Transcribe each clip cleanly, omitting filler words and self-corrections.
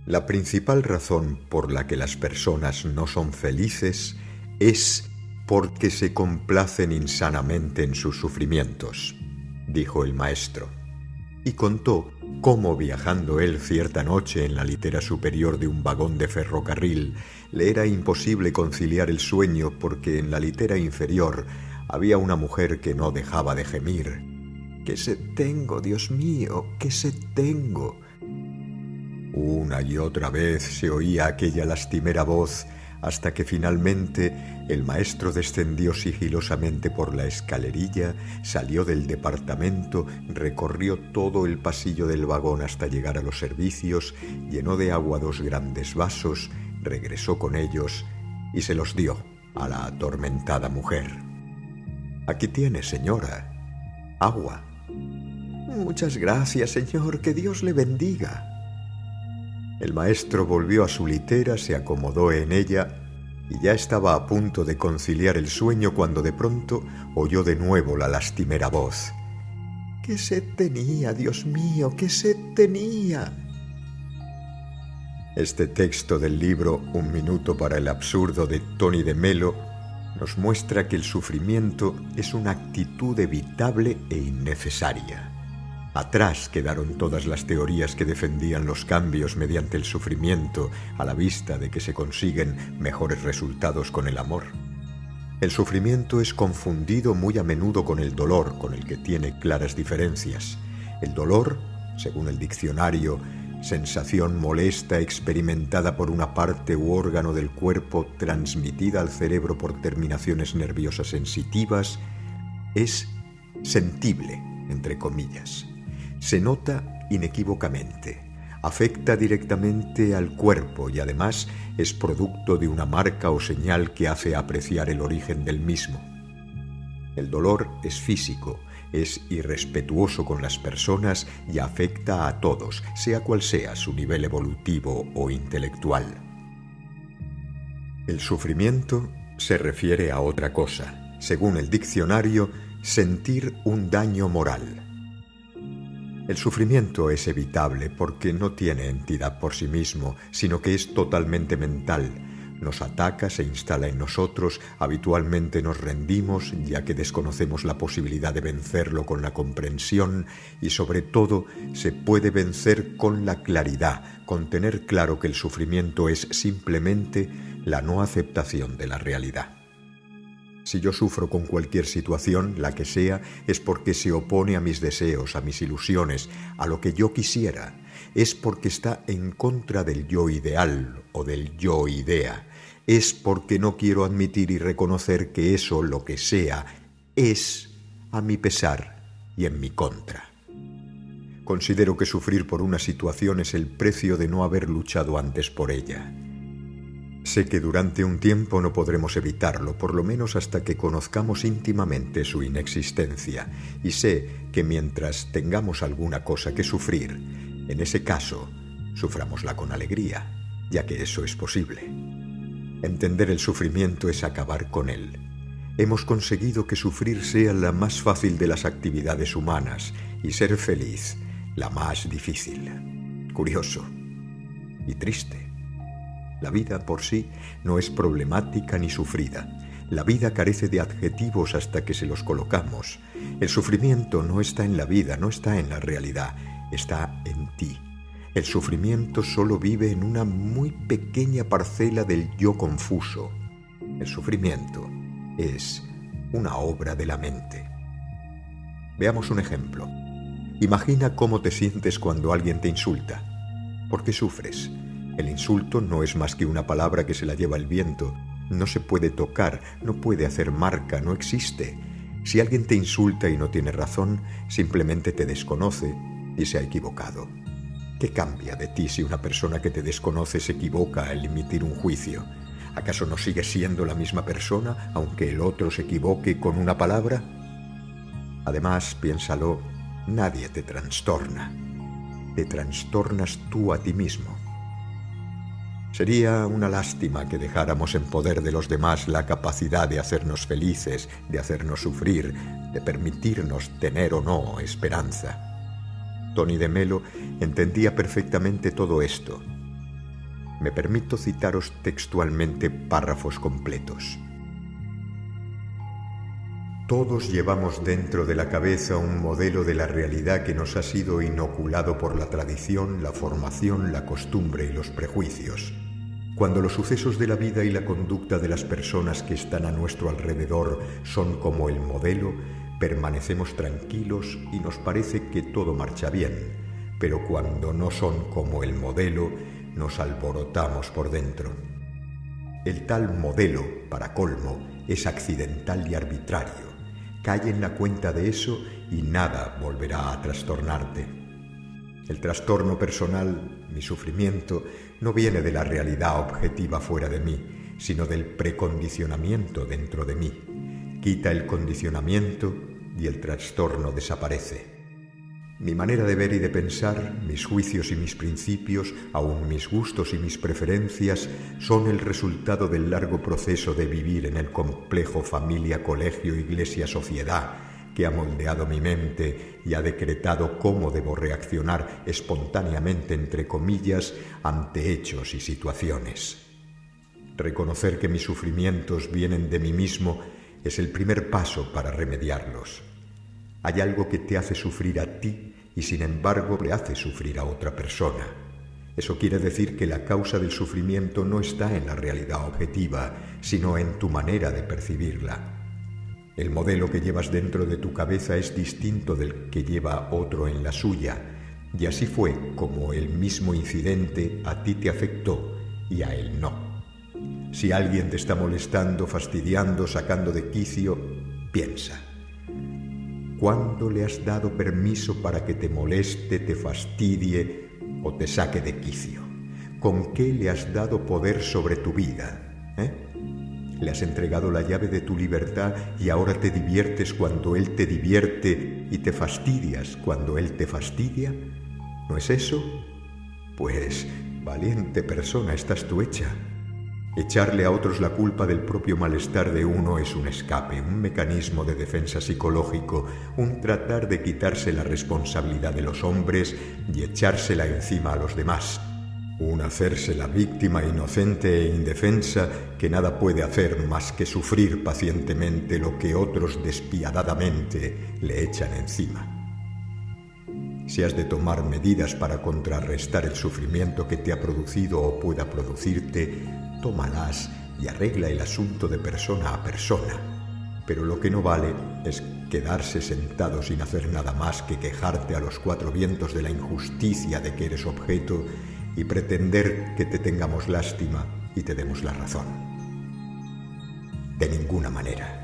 La principal razón por la que las personas no son felices es porque se complacen insanamente en sus sufrimientos, dijo el maestro, y contó cómo, viajando él cierta noche en la litera superior de un vagón de ferrocarril, le era imposible conciliar el sueño porque en la litera inferior había una mujer que no dejaba de gemir. «¿Qué sed tengo, Dios mío? ¿Qué sed tengo?». Una y otra vez se oía aquella lastimera voz hasta que finalmente el maestro descendió sigilosamente por la escalerilla, salió del departamento, recorrió todo el pasillo del vagón hasta llegar a los servicios, llenó de agua 2 grandes vasos, regresó con ellos y se los dio a la atormentada mujer. «Aquí tiene, señora. Agua». «Muchas gracias, señor, que Dios le bendiga». El maestro volvió a su litera, se acomodó en ella y ya estaba a punto de conciliar el sueño cuando de pronto oyó de nuevo la lastimera voz. «¿Qué sed tenía, Dios mío? ¿Qué sed tenía?». Este texto del libro Un minuto para el absurdo de Tony de Melo nos muestra que el sufrimiento es una actitud evitable e innecesaria. Atrás quedaron todas las teorías que defendían los cambios mediante el sufrimiento a la vista de que se consiguen mejores resultados con el amor. El sufrimiento es confundido muy a menudo con el dolor, con el que tiene claras diferencias. El dolor, según el diccionario, sensación molesta experimentada por una parte u órgano del cuerpo transmitida al cerebro por terminaciones nerviosas sensitivas, es sentible, entre comillas. Se nota inequívocamente, afecta directamente al cuerpo y además es producto de una marca o señal que hace apreciar el origen del mismo. El dolor es físico, es irrespetuoso con las personas y afecta a todos, sea cual sea su nivel evolutivo o intelectual. El sufrimiento se refiere a otra cosa, según el diccionario, sentir un daño moral. El sufrimiento es evitable porque no tiene entidad por sí mismo, sino que es totalmente mental. Nos ataca, se instala en nosotros, habitualmente nos rendimos, ya que desconocemos la posibilidad de vencerlo con la comprensión y, sobre todo, se puede vencer con la claridad, con tener claro que el sufrimiento es simplemente la no aceptación de la realidad. Si yo sufro con cualquier situación, la que sea, es porque se opone a mis deseos, a mis ilusiones, a lo que yo quisiera. Es porque está en contra del yo ideal o del yo idea. Es porque no quiero admitir y reconocer que eso, lo que sea, es a mi pesar y en mi contra. Considero que sufrir por una situación es el precio de no haber luchado antes por ella. Sé que durante un tiempo no podremos evitarlo, por lo menos hasta que conozcamos íntimamente su inexistencia, y sé que mientras tengamos alguna cosa que sufrir, en ese caso, sufrámosla con alegría, ya que eso es posible. Entender el sufrimiento es acabar con él. Hemos conseguido que sufrir sea la más fácil de las actividades humanas y ser feliz la más difícil. Curioso y triste. La vida por sí no es problemática ni sufrida. La vida carece de adjetivos hasta que se los colocamos. El sufrimiento no está en la vida, no está en la realidad, está en ti. El sufrimiento solo vive en una muy pequeña parcela del yo confuso. El sufrimiento es una obra de la mente. Veamos un ejemplo. Imagina cómo te sientes cuando alguien te insulta. ¿Por qué sufres? El insulto no es más que una palabra que se la lleva el viento. No se puede tocar, no puede hacer marca, no existe. Si alguien te insulta y no tiene razón, simplemente te desconoce y se ha equivocado. ¿Qué cambia de ti si una persona que te desconoce se equivoca al emitir un juicio? ¿Acaso no sigue siendo la misma persona, aunque el otro se equivoque con una palabra? Además, piénsalo, nadie te trastorna. Te trastornas tú a ti mismo. Sería una lástima que dejáramos en poder de los demás la capacidad de hacernos felices, de hacernos sufrir, de permitirnos tener o no esperanza. Tony de Melo entendía perfectamente todo esto. Me permito citaros textualmente párrafos completos. Todos llevamos dentro de la cabeza un modelo de la realidad que nos ha sido inoculado por la tradición, la formación, la costumbre y los prejuicios. Cuando los sucesos de la vida y la conducta de las personas que están a nuestro alrededor son como el modelo, permanecemos tranquilos y nos parece que todo marcha bien, pero cuando no son como el modelo, nos alborotamos por dentro. El tal modelo, para colmo, es accidental y arbitrario. Cae en la cuenta de eso y nada volverá a trastornarte. El trastorno personal, mi sufrimiento, no viene de la realidad objetiva fuera de mí, sino del precondicionamiento dentro de mí. Quita el condicionamiento y el trastorno desaparece. Mi manera de ver y de pensar, mis juicios y mis principios, aun mis gustos y mis preferencias, son el resultado del largo proceso de vivir en el complejo familia, colegio, iglesia, sociedad, que ha moldeado mi mente y ha decretado cómo debo reaccionar espontáneamente, entre comillas, ante hechos y situaciones. Reconocer que mis sufrimientos vienen de mí mismo es el primer paso para remediarlos. Hay algo que te hace sufrir a ti y sin embargo le hace sufrir a otra persona. Eso quiere decir que la causa del sufrimiento no está en la realidad objetiva, sino en tu manera de percibirla. El modelo que llevas dentro de tu cabeza es distinto del que lleva otro en la suya, y así fue como el mismo incidente a ti te afectó y a él no. Si alguien te está molestando, fastidiando, sacando de quicio, piensa. ¿Cuándo le has dado permiso para que te moleste, te fastidie o te saque de quicio? ¿Con qué le has dado poder sobre tu vida? ¿Le has entregado la llave de tu libertad y ahora te diviertes cuando él te divierte y te fastidias cuando él te fastidia? ¿No es eso? Pues, valiente persona estás tú hecha. Echarle a otros la culpa del propio malestar de uno es un escape, un mecanismo de defensa psicológico, un tratar de quitarse la responsabilidad de los hombres y echársela encima a los demás. Un hacerse la víctima inocente e indefensa que nada puede hacer más que sufrir pacientemente lo que otros despiadadamente le echan encima. Si has de tomar medidas para contrarrestar el sufrimiento que te ha producido o pueda producirte, tómalas y arregla el asunto de persona a persona. Pero lo que no vale es quedarse sentado sin hacer nada más que quejarte a los cuatro vientos de la injusticia de que eres objeto y pretender que te tengamos lástima y te demos la razón. De ninguna manera.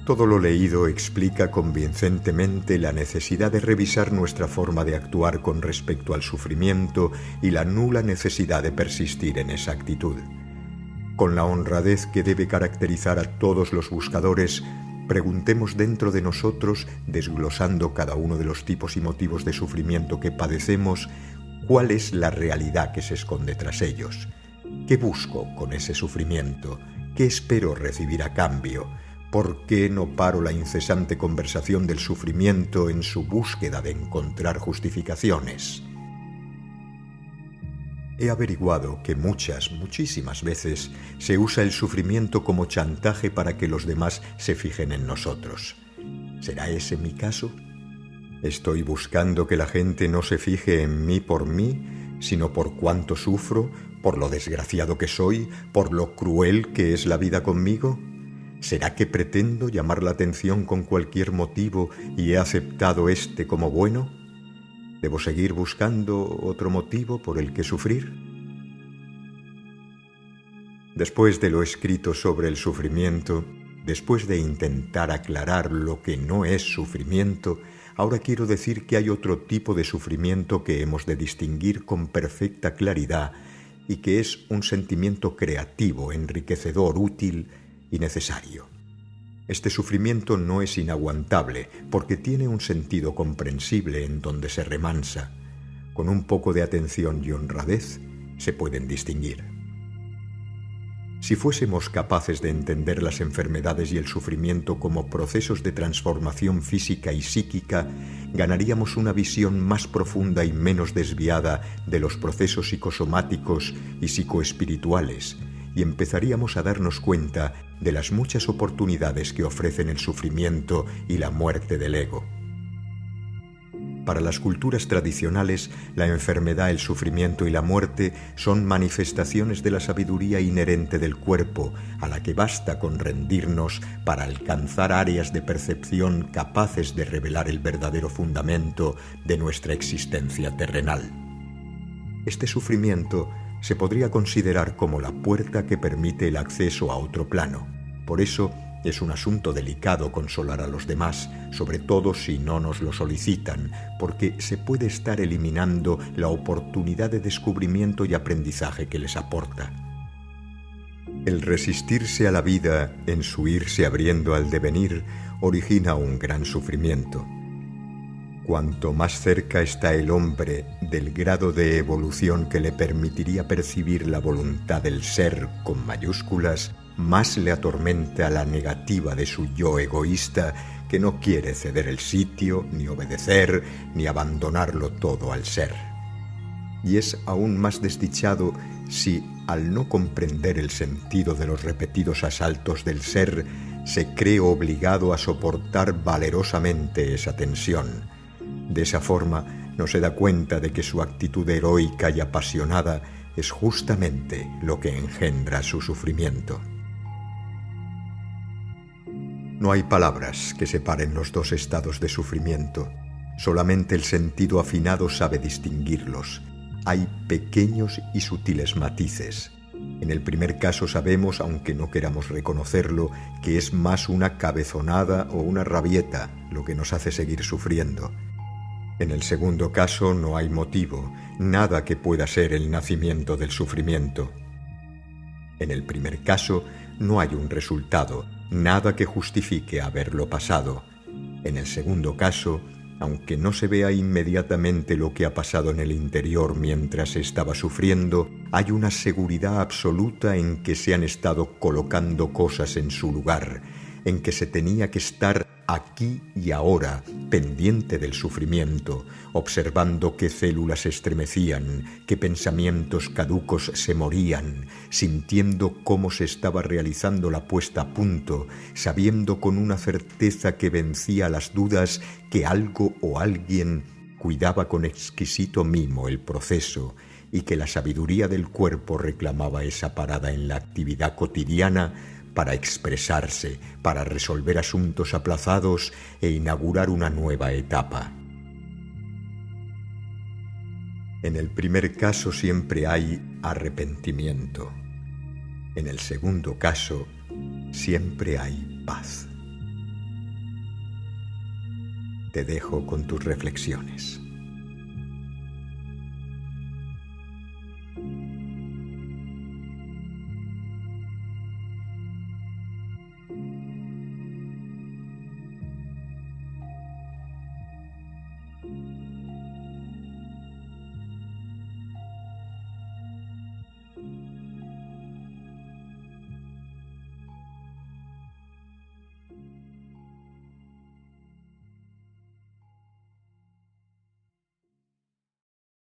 Todo lo leído explica convincentemente la necesidad de revisar nuestra forma de actuar con respecto al sufrimiento y la nula necesidad de persistir en esa actitud. Con la honradez que debe caracterizar a todos los buscadores, preguntemos dentro de nosotros, desglosando cada uno de los tipos y motivos de sufrimiento que padecemos, cuál es la realidad que se esconde tras ellos. ¿Qué busco con ese sufrimiento? ¿Qué espero recibir a cambio? ¿Por qué no paro la incesante conversación del sufrimiento en su búsqueda de encontrar justificaciones? He averiguado que muchísimas veces se usa el sufrimiento como chantaje para que los demás se fijen en nosotros. ¿Será ese mi caso? ¿Estoy buscando que la gente no se fije en mí, sino por cuánto sufro, por lo desgraciado que soy, por lo cruel que es la vida conmigo? ¿Será que pretendo llamar la atención con cualquier motivo y he aceptado este como bueno? ¿Debo seguir buscando otro motivo por el que sufrir? Después de lo escrito sobre el sufrimiento, después de intentar aclarar lo que no es sufrimiento, ahora quiero decir que hay otro tipo de sufrimiento que hemos de distinguir con perfecta claridad y que es un sentimiento creativo, enriquecedor, útil y necesario. Este sufrimiento no es inaguantable porque tiene un sentido comprensible en donde se remansa. Con un poco de atención y honradez se pueden distinguir. Si fuésemos capaces de entender las enfermedades y el sufrimiento como procesos de transformación física y psíquica, ganaríamos una visión más profunda y menos desviada de los procesos psicosomáticos y psicoespirituales, y empezaríamos a darnos cuenta de las muchas oportunidades que ofrecen el sufrimiento y la muerte del ego. Para las culturas tradicionales, la enfermedad, el sufrimiento y la muerte son manifestaciones de la sabiduría inherente del cuerpo, a la que basta con rendirnos para alcanzar áreas de percepción capaces de revelar el verdadero fundamento de nuestra existencia terrenal. Este sufrimiento se podría considerar como la puerta que permite el acceso a otro plano. Por eso, es un asunto delicado consolar a los demás, sobre todo si no nos lo solicitan, porque se puede estar eliminando la oportunidad de descubrimiento y aprendizaje que les aporta. El resistirse a la vida en su irse abriendo al devenir origina un gran sufrimiento. Cuanto más cerca está el hombre del grado de evolución que le permitiría percibir la voluntad del ser con mayúsculas, más le atormenta la negativa de su yo egoísta, que no quiere ceder el sitio, ni obedecer, ni abandonarlo todo al ser. Y es aún más desdichado si, al no comprender el sentido de los repetidos asaltos del ser, se cree obligado a soportar valerosamente esa tensión. De esa forma, no se da cuenta de que su actitud heroica y apasionada es justamente lo que engendra su sufrimiento. No hay palabras que separen los dos estados de sufrimiento. Solamente el sentido afinado sabe distinguirlos. Hay pequeños y sutiles matices. En el primer caso sabemos, aunque no queramos reconocerlo, que es más una cabezonada o una rabieta lo que nos hace seguir sufriendo. En el segundo caso no hay motivo, nada que pueda ser el nacimiento del sufrimiento. En el primer caso no hay un resultado, nada que justifique haberlo pasado. En el segundo caso, aunque no se vea inmediatamente lo que ha pasado en el interior mientras estaba sufriendo, hay una seguridad absoluta en que se han estado colocando cosas en su lugar, en que se tenía que estar aquí y ahora, pendiente del sufrimiento, observando qué células se estremecían, qué pensamientos caducos se morían, sintiendo cómo se estaba realizando la puesta a punto, sabiendo con una certeza que vencía las dudas que algo o alguien cuidaba con exquisito mimo el proceso y que la sabiduría del cuerpo reclamaba esa parada en la actividad cotidiana para expresarse, para resolver asuntos aplazados e inaugurar una nueva etapa. En el primer caso siempre hay arrepentimiento. En el segundo caso siempre hay paz. Te dejo con tus reflexiones.